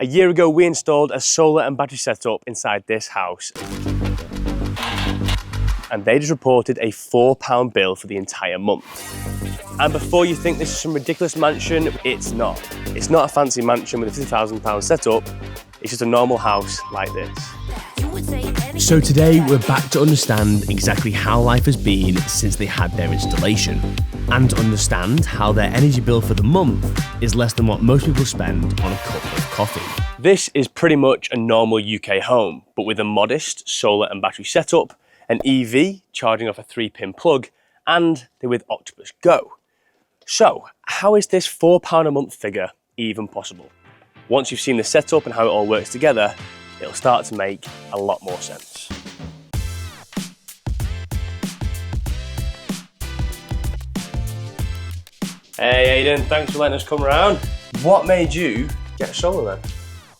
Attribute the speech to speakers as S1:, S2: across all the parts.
S1: A year ago, we installed a solar and battery setup inside this house. And they just reported a £4 bill for the entire month. And before you think this is some ridiculous mansion, it's not. It's not a fancy mansion with a £50,000 setup. It's just a normal house like this. So today we're back to understand exactly how life has been since they had their installation, and to understand how their energy bill for the month is less than what most people spend on a cup of coffee. This is pretty much a normal UK home, but with a modest solar and battery setup, an EV charging off a 3-pin plug, and they're with Octopus Go. So, how is this £4 a month figure even possible? Once you've seen the setup and how it all works together, it'll start to make a lot more sense. Hey Aidan, thanks for letting us come around. What made you get solar then?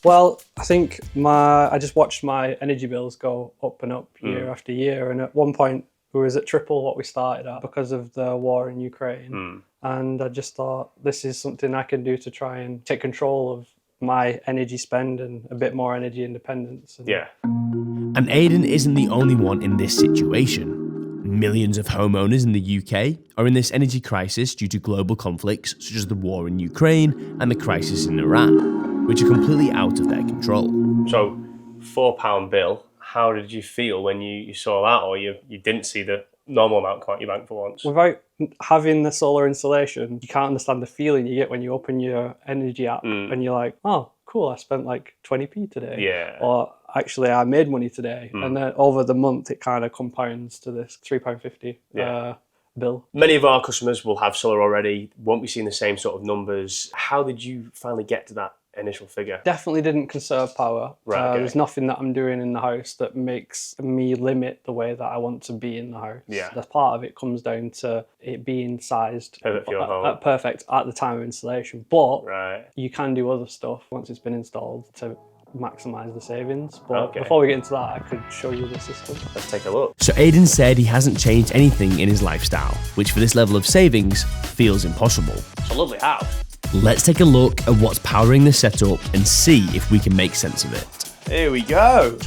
S2: Well, I think I just watched my energy bills go up and up year after year, and at one point we was at triple what we started at because of the war in Ukraine. And I just thought, this is something I can do to try and take control of my energy spend and a bit more energy independence.
S3: And Aidan isn't the only one in this situation. Millions of homeowners in the UK are in this energy crisis due to global conflicts such as the war in Ukraine and the crisis in Iran, which are completely out of their control.
S1: So, £4 bill, how did you feel when you saw that, or you didn't see the normal amount come out your bank for once?
S2: Without having the solar installation, you can't understand the feeling you get when you open your energy app and you're like, oh, cool, I spent like 20p today.
S1: Yeah.
S2: Or actually, I made money today. And then over the month, it kind of compounds to this £3.50 bill.
S1: Many of our customers will have solar already, won't be seeing the same sort of numbers. How did you finally get to that initial figure?
S2: Definitely didn't conserve power.
S1: Right,
S2: There's nothing that I'm doing in the house that makes me limit the way that I want to be in the house.
S1: Yeah.
S2: The part of it comes down to it being sized
S1: Perfect for your home.
S2: perfect at the time of installation. But
S1: Right.
S2: you can do other stuff once it's been installed to maximise the savings. But before we get into that, I could show you the system.
S1: Let's take a look.
S3: So Aidan said he hasn't changed anything in his lifestyle, which for this level of savings feels impossible.
S1: It's a lovely house.
S3: Let's take a look at what's powering the setup and see if we can make sense of it.
S1: Here we go.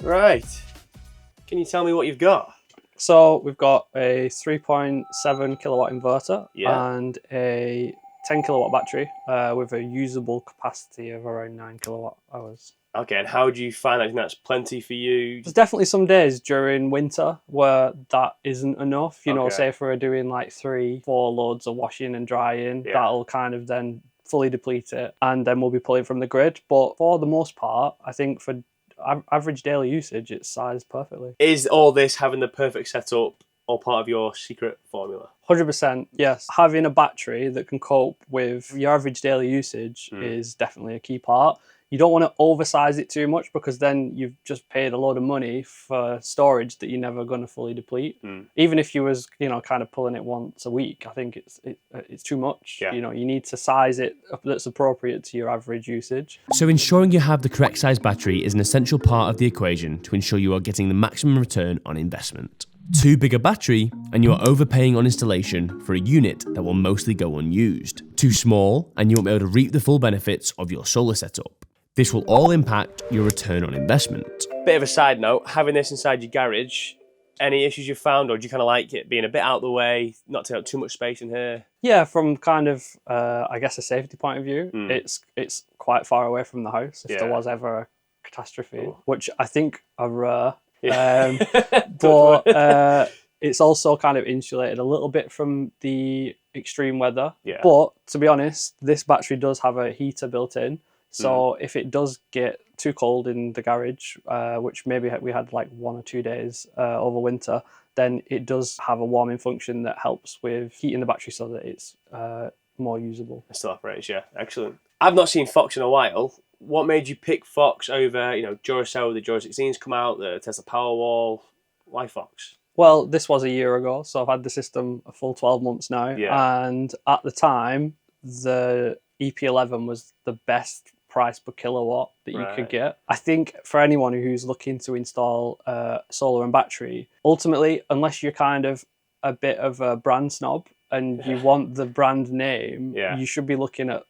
S1: Right. Can you tell me what you've got?
S2: So we've got a 3.7 kilowatt inverter and a 10 kilowatt battery with a usable capacity of around 9 kilowatt hours.
S1: Okay, and how do you find that? That's plenty for you?
S2: There's definitely some days during winter where that isn't enough. You know, say if we're doing like 3-4 loads of washing and drying, that'll kind of then fully deplete it, and then we'll be pulling from the grid. But for the most part, I think for average daily usage, it's sized perfectly.
S1: Is all this having the perfect setup all part of your secret formula?
S2: 100%, yes. Having a battery that can cope with your average daily usage is definitely a key part. You don't want to oversize it too much because then you've just paid a load of money for storage that you're never going to fully deplete. Even if you was, kind of pulling it once a week, I think it's too much.
S1: Yeah.
S2: You need to size it that's appropriate to your average usage.
S3: So ensuring you have the correct size battery is an essential part of the equation to ensure you are getting the maximum return on investment. Too big a battery and you are overpaying on installation for a unit that will mostly go unused. Too small and you won't be able to reap the full benefits of your solar setup. This will all impact your return on investment.
S1: Bit of a side note, having this inside your garage, any issues you've found, or do you kind of like it being a bit out of the way, not taking up too much space in here?
S2: Yeah, from kind of, I guess, a safety point of view, it's quite far away from the house if there was ever a catastrophe, which I think are rare. But it's also kind of insulated a little bit from the extreme weather. But to be honest, this battery does have a heater built in. So if it does get too cold in the garage, which maybe we had like 1 or 2 days over winter, then it does have a warming function that helps with heating the battery so that it's more usable.
S1: It still operates, yeah. Excellent. I've not seen Fox in a while. What made you pick Fox over, Duracell, the Dura 16s come out, the Tesla Powerwall? Why Fox?
S2: Well, this was a year ago, so I've had the system a full 12 months now. And at the time, the EP11 was the best price per kilowatt that you could get. I think for anyone who's looking to install solar and battery, ultimately, unless you're kind of a bit of a brand snob and you want the brand name, you should be looking at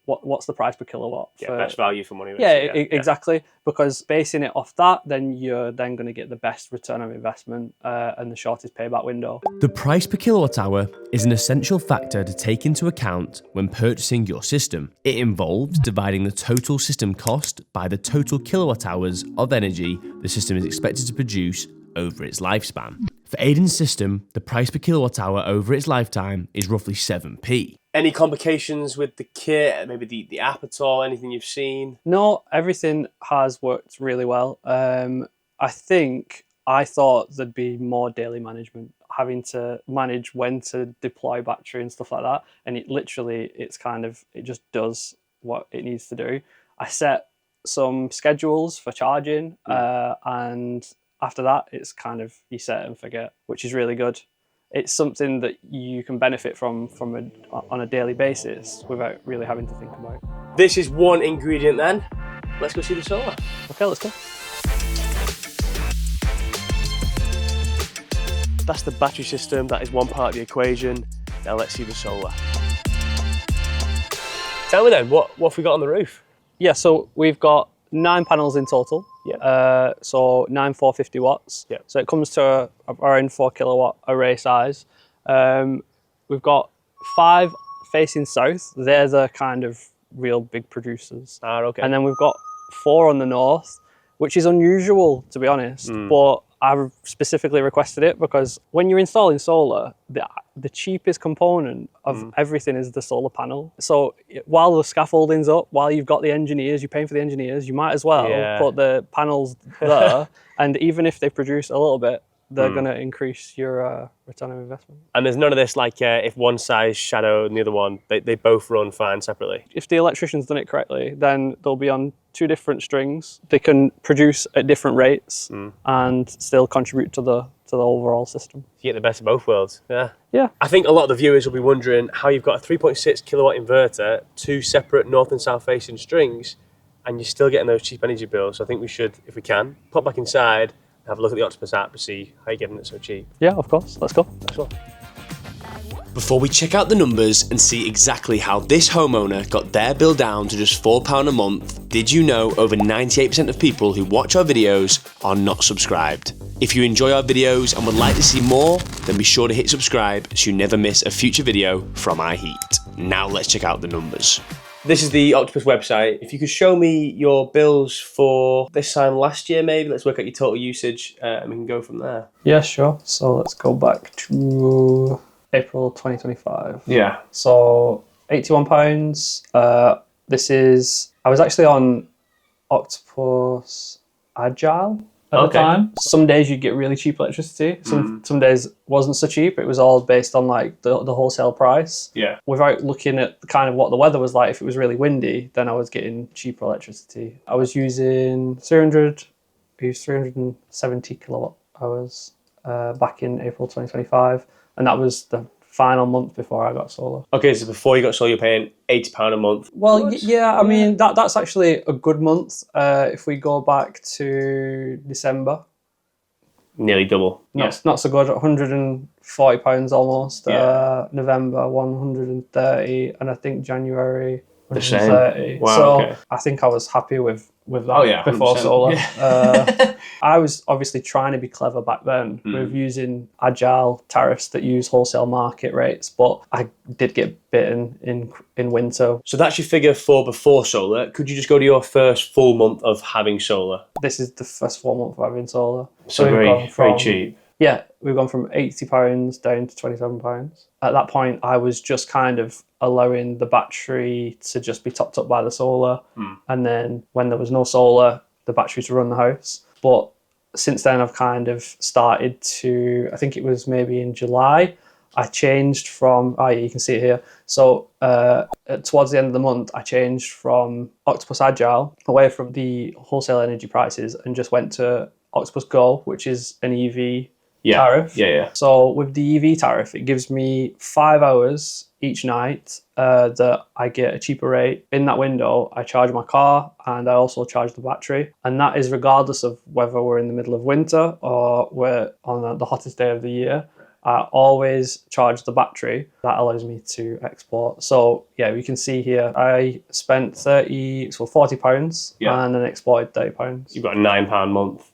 S2: what's the price per kilowatt.
S1: Yeah, best value for money.
S2: Yeah, exactly. Because basing it off that, then you're then going to get the best return on investment and the shortest payback window.
S3: The price per kilowatt hour is an essential factor to take into account when purchasing your system. It involves dividing the total system cost by the total kilowatt hours of energy the system is expected to produce over its lifespan. For Aiden's system, the price per kilowatt hour over its lifetime is roughly 7p.
S1: Any complications with the kit, maybe the app at all, anything you've seen?
S2: No, everything has worked really well. I thought there'd be more daily management, having to manage when to deploy battery and stuff like that. And it just does what it needs to do. I set some schedules for charging, and after that, it's kind of you set and forget, which is really good. It's something that you can benefit from on a daily basis without really having to think about it.
S1: This is one ingredient then. Let's go see the solar.
S2: Okay, let's go.
S1: That's the battery system. That is one part of the equation. Now let's see the solar. Tell me then, what have we got on the roof?
S2: Yeah, so we've got 9 panels in total.
S1: Yeah.
S2: So 9 450 watts.
S1: Yeah.
S2: So it comes to around 4 kilowatt array size. We've got 5 facing south. They're the kind of real big producers.
S1: Okay.
S2: And then we've got 4 on the north, which is unusual, to be honest. But I've specifically requested it because when you're installing solar, the cheapest component of everything is the solar panel. So while the scaffolding's up, while you've got the engineers, you're paying for the engineers, you might as well put the panels there. And even if they produce a little bit, they're going to increase your return on investment.
S1: And there's none of this like if one side's shadow and the other one, they both run fine separately.
S2: If the electrician's done it correctly, then they'll be on 2 different strings. They can produce at different rates and still contribute to the overall system.
S1: You get the best of both worlds.
S2: Yeah.
S1: I think a lot of the viewers will be wondering how you've got a 3.6 kilowatt inverter, 2 separate north and south facing strings, and you're still getting those cheap energy bills. So I think we should, if we can, pop back inside, have a look at the Octopus app to see how you're getting it so cheap.
S2: Yeah, of course. Let's go.
S1: Let's go.
S3: Before we check out the numbers and see exactly how this homeowner got their bill down to just £4 a month, did you know over 98% of people who watch our videos are not subscribed? If you enjoy our videos and would like to see more, then be sure to hit subscribe so you never miss a future video from iHeat. Now let's check out the numbers.
S1: This is the Octopus website. If you could show me your bills for this time last year, maybe. Let's work out your total usage and we can go from there.
S2: Yeah, sure. So let's go back to April 2025.
S1: Yeah.
S2: So £81. I was actually on Octopus Agile at the time. Some days you get really cheap electricity. Some days wasn't so cheap. It was all based on like the wholesale price.
S1: Yeah.
S2: Without looking at kind of what the weather was like, if it was really windy, then I was getting cheaper electricity. I was using 370 kilowatt hours back in April 2025, and that was the final month before I got solar.
S1: Okay, so before you got solar, you're paying £80 a month.
S2: Well, yeah, I mean, that's actually a good month. If we go back to December.
S1: Nearly double.
S2: Not so good, £140 almost. November, 130, and I think January, 130.
S1: Wow,
S2: so
S1: okay.
S2: I think I was happy with that before
S1: 100%.
S2: solar. Yeah. I was obviously trying to be clever back then with using agile tariffs that use wholesale market rates, but I did get bitten in winter.
S1: So that's your figure for before solar. Could you just go to your first full month of having solar?
S2: This is the first 4 months of having solar.
S1: So very cheap.
S2: Yeah, we've gone from £80 down to £27. At that point, I was just kind of allowing the battery to just be topped up by the solar. And then when there was no solar, the battery to run the house. But since then, I've kind of started to, I think it was maybe in July, I changed from, you can see it here. So towards the end of the month, I changed from Octopus Agile away from the wholesale energy prices and just went to Octopus Go, which is an EV tariff.
S1: Yeah.
S2: So with the EV tariff, it gives me 5 hours each night that I get a cheaper rate. In that window, I charge my car and I also charge the battery. And that is regardless of whether we're in the middle of winter or we're on the hottest day of the year. I always charge the battery. That allows me to export. So yeah, we can see here, I spent £40 and then exported £30.
S1: You've got a £9 month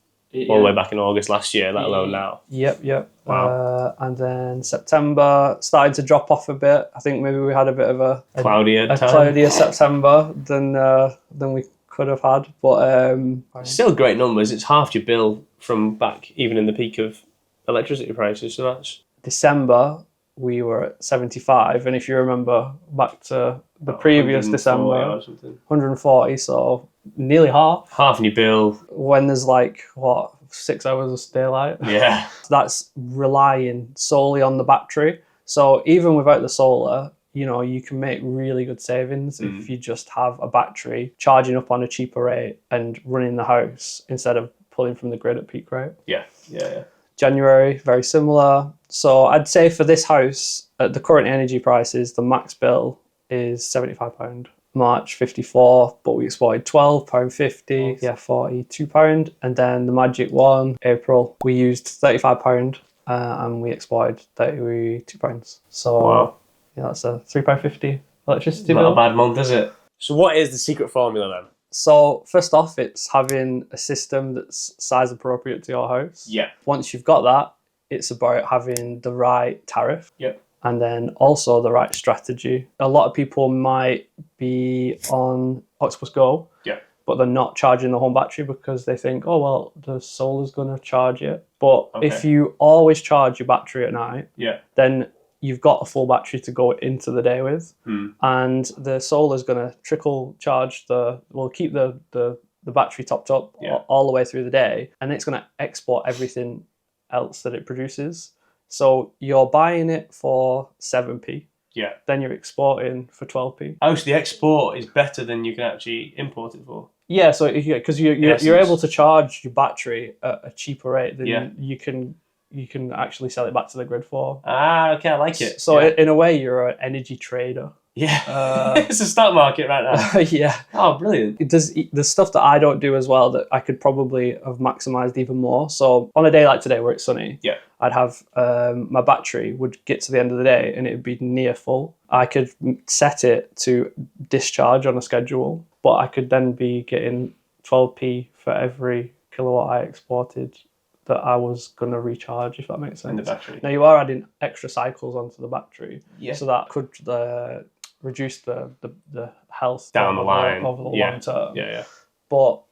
S1: all the way back in August last year, let alone now.
S2: Yep.
S1: Wow.
S2: And then September started to drop off a bit. I think maybe we had a bit of a cloudier September than we could have had. But
S1: still great numbers. It's half your bill from back even in the peak of electricity prices. So that's
S2: December we were at 75, and if you remember back to the previous December, 140. So nearly half
S1: in your bill
S2: when there's 6 hours of daylight.
S1: Yeah.
S2: That's relying solely on the battery. So even without the solar, you can make really good savings if you just have a battery charging up on a cheaper rate and running the house instead of pulling from the grid at peak rate.
S1: Yeah.
S2: January, very similar. So I'd say for this house, at the current energy prices, the max bill is £75. March, 54, but we exported £12.50. Yeah, £42. And then the magic one, April, we used £35 and we exported £32. So
S1: wow.
S2: Yeah, that's a £3.50 electricity
S1: bill.
S2: Not
S1: a bad month, is it? So what is the secret formula then?
S2: So first off, it's having a system that's size appropriate to your house.
S1: Yeah.
S2: Once you've got that, it's about having the right tariff.
S1: Yep.
S2: And then also the right strategy. A lot of people might be on Octopus Go, but they're not charging the home battery because they think, oh, well, the solar's going to charge it. But if you always charge your battery at night, then you've got a full battery to go into the day with. And the solar's going to trickle charge keep the battery topped up all the way through the day. And it's going to export everything else that it produces. So you're buying it for 7p. Yeah. Then you're exporting for 12p.
S1: Oh, so the export is better than you can actually import it for?
S2: Yeah, so because you're able to charge your battery at a cheaper rate than you can actually sell it back to the grid for.
S1: Ah, okay, I like it.
S2: So in a way, you're an energy trader.
S1: Yeah, it's a stock market right now.
S2: Yeah.
S1: Oh, brilliant.
S2: The stuff that I don't do as well that I could probably have maximised even more. So on a day like today where it's sunny, I'd have my battery would get to the end of the day and it would be near full. I could set it to discharge on a schedule, but I could then be getting 12p for every kilowatt I exported that I was going to recharge, if that makes sense.
S1: In the battery.
S2: Now you are adding extra cycles onto the battery, so that could reduce the health
S1: down the line
S2: over the long term.
S1: Yeah.
S2: But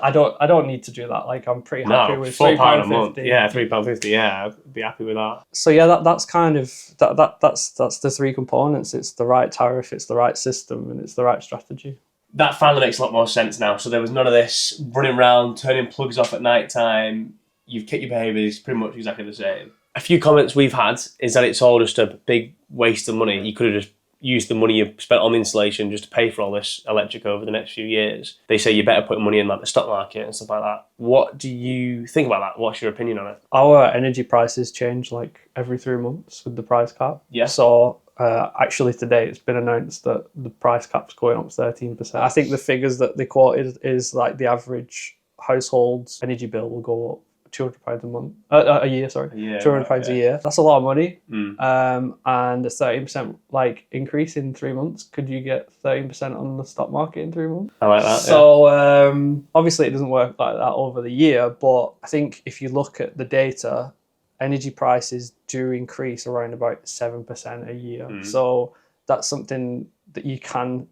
S2: I don't need to do that. I'm pretty happy with
S1: £4 a month. Yeah, £3.50. Yeah, I'd be happy with that.
S2: So yeah, that's kind of that's the three components. It's the right tariff, it's the right system, and it's the right strategy.
S1: That finally makes a lot more sense now. So there was none of this running around, turning plugs off at night time. You've kept your behaviours pretty much exactly the same. A few comments we've had is that it's all just a big waste of money. You could have just used the money you spent on the installation just to pay for all this electric over the next few years. They say you better put money in the stock market and stuff like that. What do you think about that? What's your opinion on it?
S2: Our energy prices change every 3 months with the price cap.
S1: Yeah.
S2: So actually today it's been announced that the price cap's going up 13%. I think the figures that they quoted is the average household's energy bill will go up £200 a month, a year. Sorry, £200 a year. That's a lot of money. And a 13% increase in 3 months. Could you get 13% on the stock market in 3 months?
S1: I like that.
S2: So obviously it doesn't work like that over the year, but I think if you look at the data, energy prices do increase around about 7% a year. So that's something that you can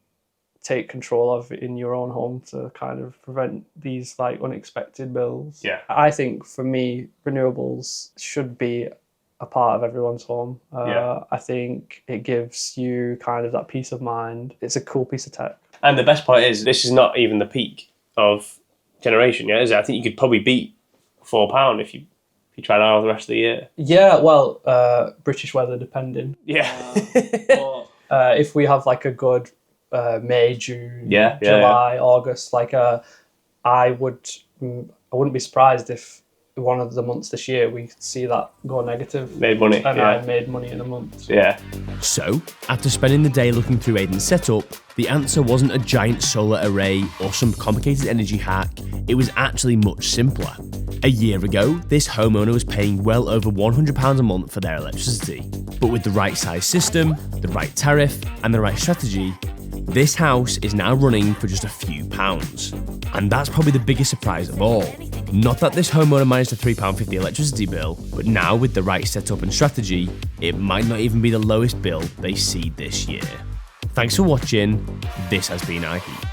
S2: take control of in your own home to kind of prevent these unexpected bills.
S1: Yeah.
S2: I think for me, renewables should be a part of everyone's home. I think it gives you kind of that peace of mind. It's a cool piece of tech.
S1: And the best part is this is not even the peak of generation yet, is it? I think you could probably beat £4 if you try that out the rest of the year.
S2: Yeah, well, British weather depending.
S1: Yeah.
S2: If we have a good May, June, July, August. I wouldn't be surprised if one of the months this year we see that go negative.
S1: Made money.
S2: And I made money in a month.
S1: Yeah.
S3: So, after spending the day looking through Aidan's setup, the answer wasn't a giant solar array or some complicated energy hack. It was actually much simpler. A year ago, this homeowner was paying well over £100 a month for their electricity. But with the right size system, the right tariff, and the right strategy, this house is now running for just a few pounds. And that's probably the biggest surprise of all. Not that this homeowner managed a £3.50 electricity bill, but now with the right setup and strategy, it might not even be the lowest bill they see this year. Thanks for watching. This has been iHeat.